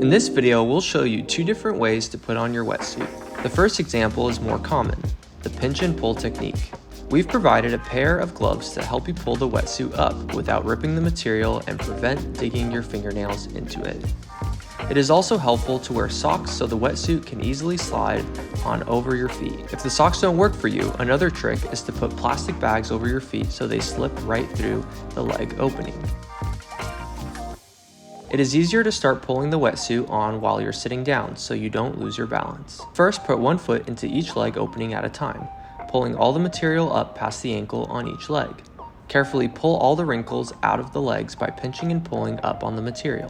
In this video, we'll show you 2 different ways to put on your wetsuit. The first example is more common, the pinch and pull technique. We've provided a pair of gloves to help you pull the wetsuit up without ripping the material and prevent digging your fingernails into it. It is also helpful to wear socks so the wetsuit can easily slide on over your feet. If the socks don't work for you, another trick is to put plastic bags over your feet so they slip right through the leg opening. It is easier to start pulling the wetsuit on while you're sitting down so you don't lose your balance. First, put one foot into each leg opening at a time, pulling all the material up past the ankle on each leg. Carefully pull all the wrinkles out of the legs by pinching and pulling up on the material.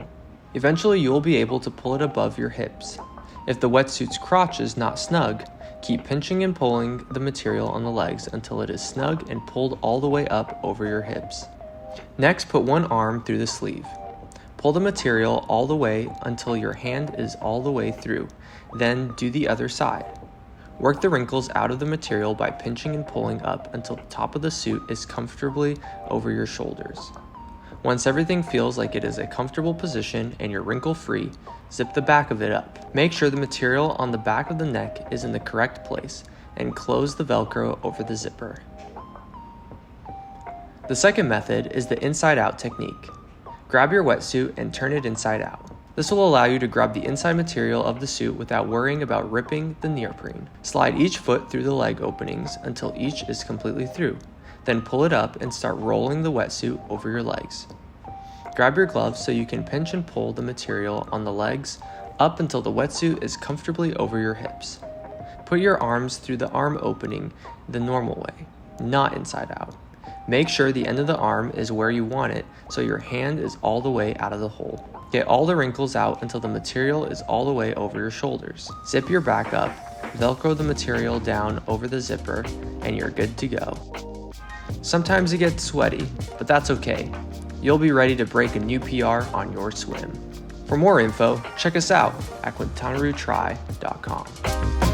Eventually, you will be able to pull it above your hips. If the wetsuit's crotch is not snug, keep pinching and pulling the material on the legs until it is snug and pulled all the way up over your hips. Next, put one arm through the sleeve. Pull the material all the way until your hand is all the way through, then do the other side. Work the wrinkles out of the material by pinching and pulling up until the top of the suit is comfortably over your shoulders. Once everything feels like it is a comfortable position and you're wrinkle-free, zip the back of it up. Make sure the material on the back of the neck is in the correct place and close the Velcro over the zipper. The second method is the inside-out technique. Grab your wetsuit and turn it inside out. This will allow you to grab the inside material of the suit without worrying about ripping the neoprene. Slide each foot through the leg openings until each is completely through. Then pull it up and start rolling the wetsuit over your legs. Grab your gloves so you can pinch and pull the material on the legs up until the wetsuit is comfortably over your hips. Put your arms through the arm opening the normal way, not inside out. Make sure the end of the arm is where you want it so your hand is all the way out of the hole. Get all the wrinkles out until the material is all the way over your shoulders. Zip your back up, Velcro the material down over the zipper, and you're good to go. Sometimes it gets sweaty, but that's okay. You'll be ready to break a new PR on your swim. For more info, check us out at quintanarutry.com.